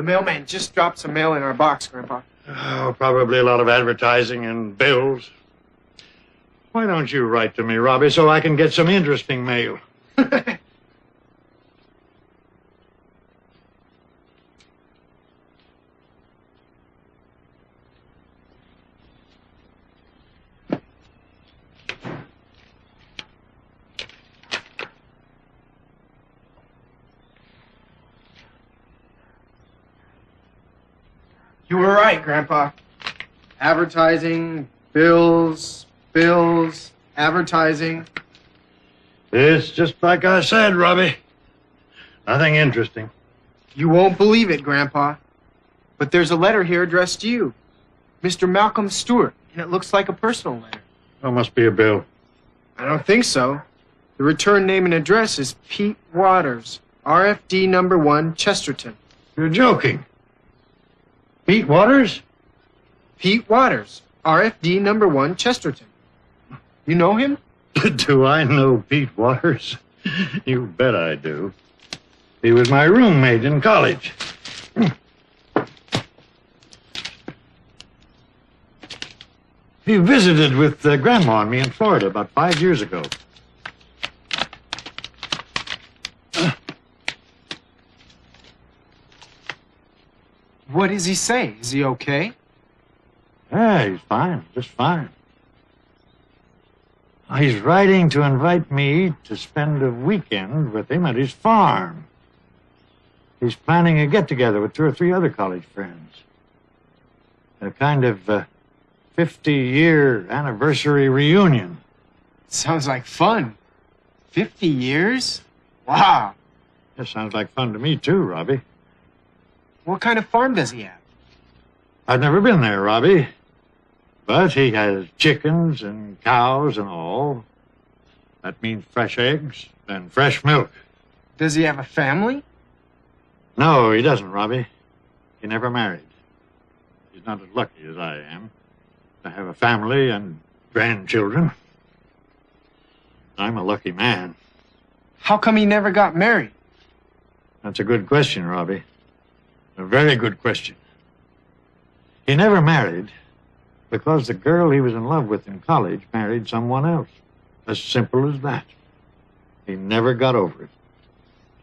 The mailman just dropped some mail in our box, Grandpa. Oh, probably a lot of advertising and bills. Why don't you write to me, Robbie, so I can get some interesting mail? You were right, Grandpa. Advertising, bills, advertising. It's just like I said, Robbie. Nothing interesting. You won't believe it, Grandpa. But there's a letter here addressed to you. Mr. Malcolm Stewart, and it looks like a personal letter. There must be a bill. I don't think so. The return name and address is Pete Waters, RFD number 1, Chesterton. You're joking. Pete Waters? Pete Waters, RFD number 1, Chesterton. You know him? Do I know Pete Waters? You bet I do. He was my roommate in college. He visited with Grandma and me in Florida about 5 years ago. What does he say? Is he okay? Yeah, he's fine, just fine. He's writing to invite me to spend a weekend with him at his farm. He's planning a get-together with 2 or 3 other college friends. A kind of 50-year anniversary reunion. Sounds like fun. 50 years? Wow. That sounds like fun to me, too, Robbie. What kind of farm does he have? I've never been there, Robbie. But he has chickens and cows and all. That means fresh eggs and fresh milk. Does he have a family? No, he doesn't, Robbie. He never married. He's not as lucky as I am to have a family and grandchildren. I'm a lucky man. How come he never got married? That's a good question, Robbie. A very good question. He never married because the girl he was in love with in college married someone else. As simple as that. He never got over it.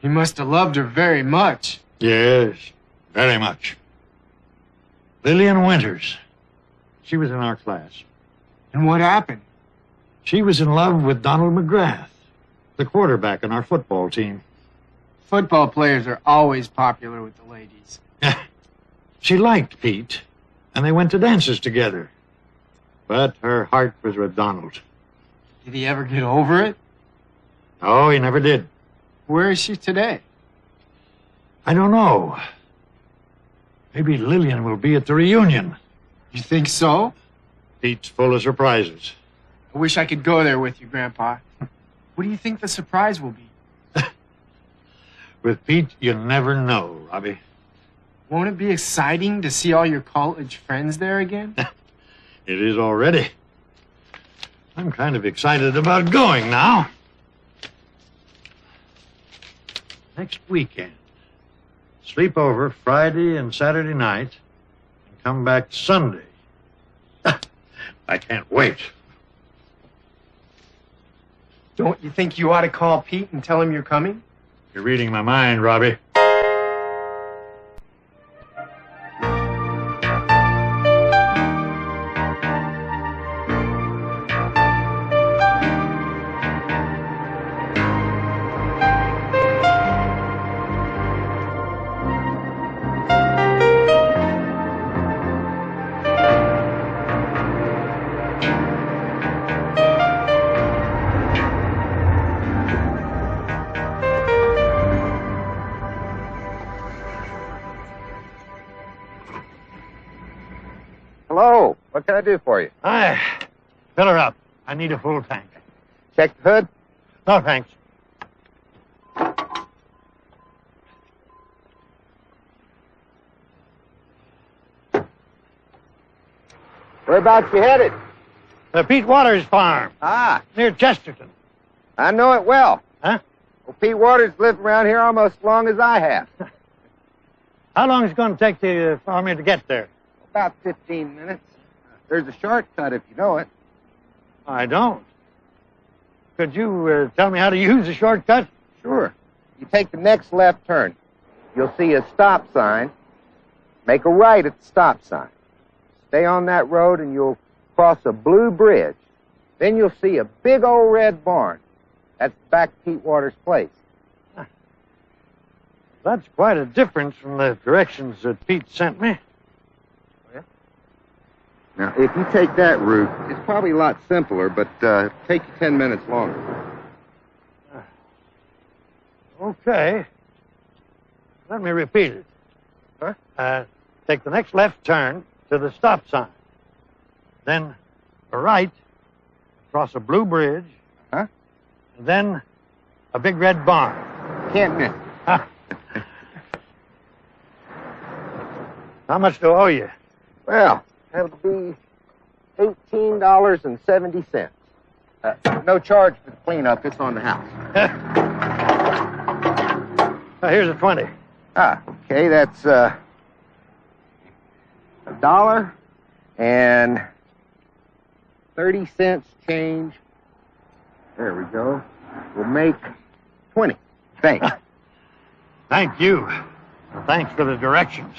He must have loved her very much. Yes, very much. Lillian Winters. She was in our class. And what happened? She was in love with Donald McGrath, the quarterback on our football team. Football players are always popular with the ladies. She liked Pete, and they went to dances together. But her heart was with Donald. Did he ever get over it? No, he never did. Where is she today? I don't know. Maybe Lillian will be at the reunion. You think so? Pete's full of surprises. I wish I could go there with you, Grandpa. What do you think the surprise will be? With Pete, you never know, Robbie. Won't it be exciting to see all your college friends there again? It is already. I'm kind of excited about going now. Next weekend. Sleep over Friday and Saturday night and come back Sunday. I can't wait. Don't you think you ought to call Pete and tell him you're coming? You're reading my mind, Robbie. Hello. What can I do for you? Hi. Fill her up. I need a full tank. Check the hood? No, thanks. Whereabouts you headed? The Pete Waters farm. Ah, Near Chesterton. I know it well. Huh? Well, Pete Waters lived around here almost as long as I have. How long is it going to take for me to get there? About 15 minutes. There's a shortcut if you know it. I don't. Could you tell me how to use the shortcut? Sure. You take the next left turn. You'll see a stop sign. Make a right at the stop sign. Stay on that road and you'll cross a blue bridge. Then you'll see a big old red barn. That's back to Pete Waters' place. That's quite a difference from the directions that Pete sent me. Now, if you take that route, it's probably a lot simpler, but it'll take you 10 minutes longer. Okay. Let me repeat it. Huh? Take the next left turn to the stop sign. Then a right, across a blue bridge. Huh? And then a big red barn. Can't miss. How much do I owe you? Well, that'll be $18.70. No charge for the cleanup. It's on the house. Here's a 20. Okay, that's $1 and 30 cents change. There we go. We'll make 20. Thanks. Thank you. Thanks for the directions.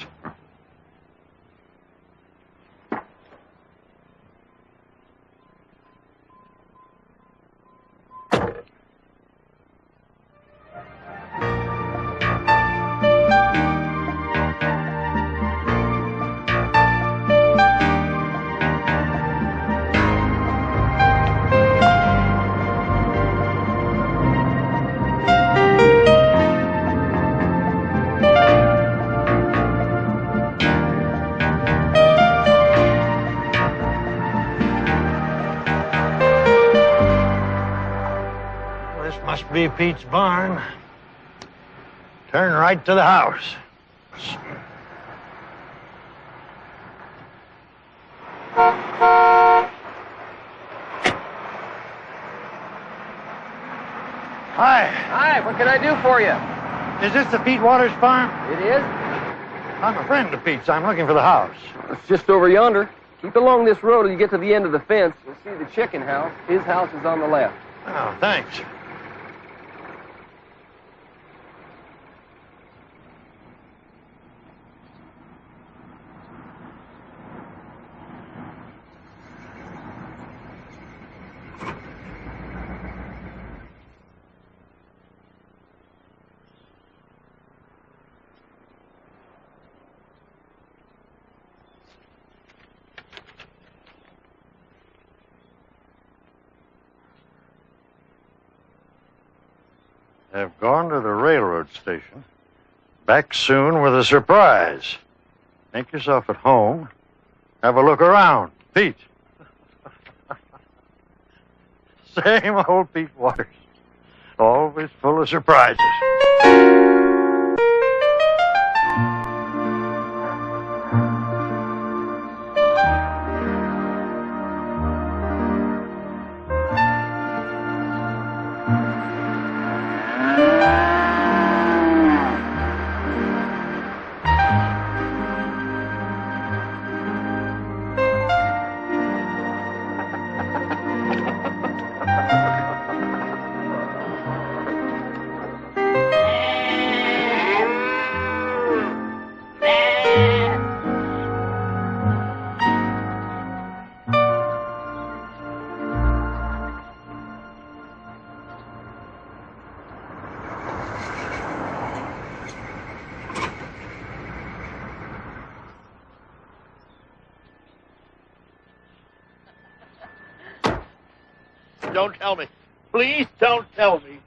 Must be Pete's barn. Turn right to the house. Hi. Hi, what can I do for you? Is this the Pete Waters farm? It is? I'm a friend of Pete's. I'm looking for the house. It's just over yonder. Keep along this road till you get to the end of the fence. You'll see the chicken house. His house is on the left. Oh, thanks. Have gone to the railroad station. Back soon with a surprise. Make yourself at home. Have a look around. Pete. Same old Pete Waters. Always full of surprises. Don't tell me. Please don't tell me.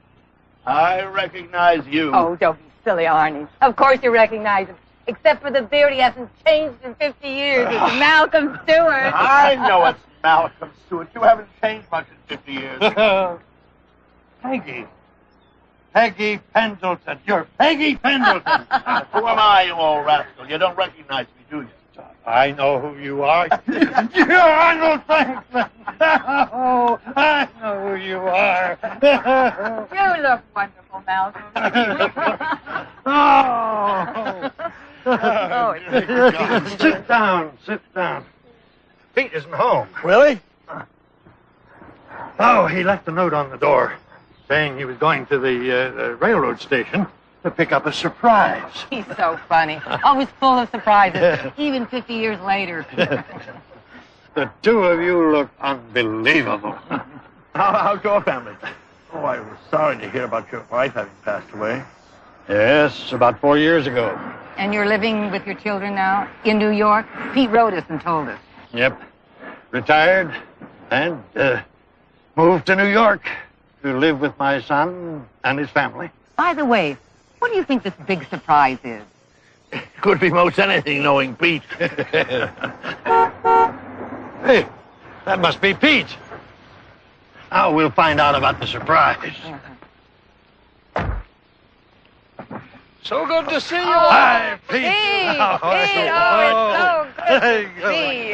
I recognize you. Oh, don't be silly, Arnie. Of course you recognize him. Except for the beard, he hasn't changed in 50 years. It's Malcolm Stewart. I know it's Malcolm Stewart. You haven't changed much in 50 years. Peggy. Peggy Pendleton. You're Peggy Pendleton. Who am I, you old rascal? You don't recognize me, do you? I know who you are. You're Arnold Franklin. Oh, I know who you are. You look wonderful, Malcolm. Oh, Oh, it's Sit down, sit down. Pete isn't home. Really? Oh, he left a note on the door saying he was going to the railroad station to pick up a surprise. He's so funny. Always full of surprises, even 50 years later. The two of you look unbelievable. How's your family? Oh, I was sorry to hear about your wife having passed away. Yes, about 4 years ago. And you're living with your children now in New York? Pete wrote us and told us. Yep. Retired and moved to New York to live with my son and his family. By the way, what do you think this big surprise is? Could be most anything, knowing Pete. Hey, that must be Pete. Now we'll find out about the surprise. So good to see you. Hi, Pete. Pete! How are Pete! you? Oh, it's so good to see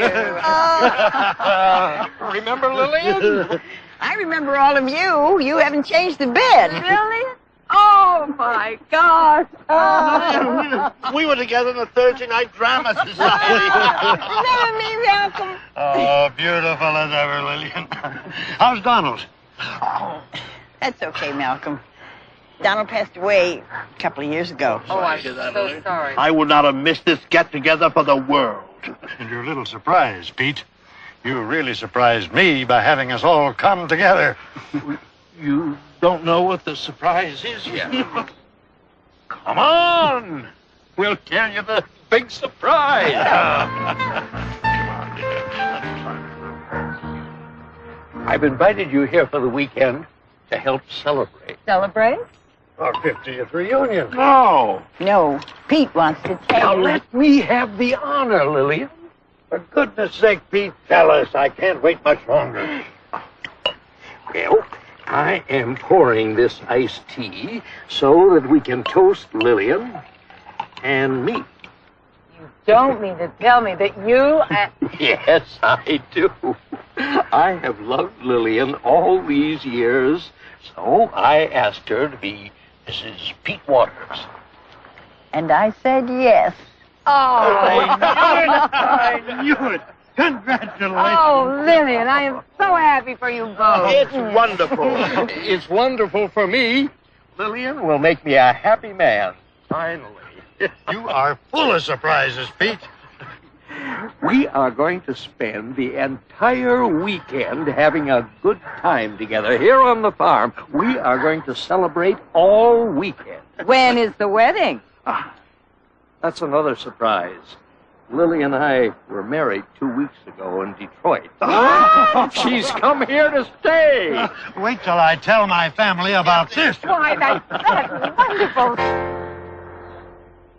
you. Remember Lillian? I remember all of you. You haven't changed a bit. Really? Oh, my gosh. We were together in the Thursday Night Drama Society. Remember me, Malcolm? Oh, beautiful as ever, Lillian. How's Donald? That's okay, Malcolm. Donald passed away a couple of years ago. Oh, I'm so sorry. I would not have missed this get-together for the world. And your little surprise, Pete. You really surprised me by having us all come together. You don't know what the surprise is yet. Come on. We'll tell you the big surprise. I've invited you here for the weekend to help celebrate. Celebrate? Our 50th reunion. No. No, Pete wants to Now tell you. let me have the honor, Lillian. For goodness sake, Pete, tell us. I can't wait much longer. Well, I am pouring this iced tea so that we can toast Lillian and me. You don't mean to tell me that you... Yes, I do. I have loved Lillian all these years, so I asked her to be Mrs. Pete Waters. And I said yes. Oh, I knew it. Congratulations. oh, Lillian, I am so happy for you both. It's wonderful. It's wonderful for me. Lillian will make me a happy man, finally. You are full of surprises, Pete. We are going to spend the entire weekend having a good time together here on the farm. We are going to celebrate all weekend. When is the wedding? That's another surprise. Lily and I were married 2 weeks ago in Detroit. She's come here to stay. Wait till I tell my family about this. Why, that's wonderful.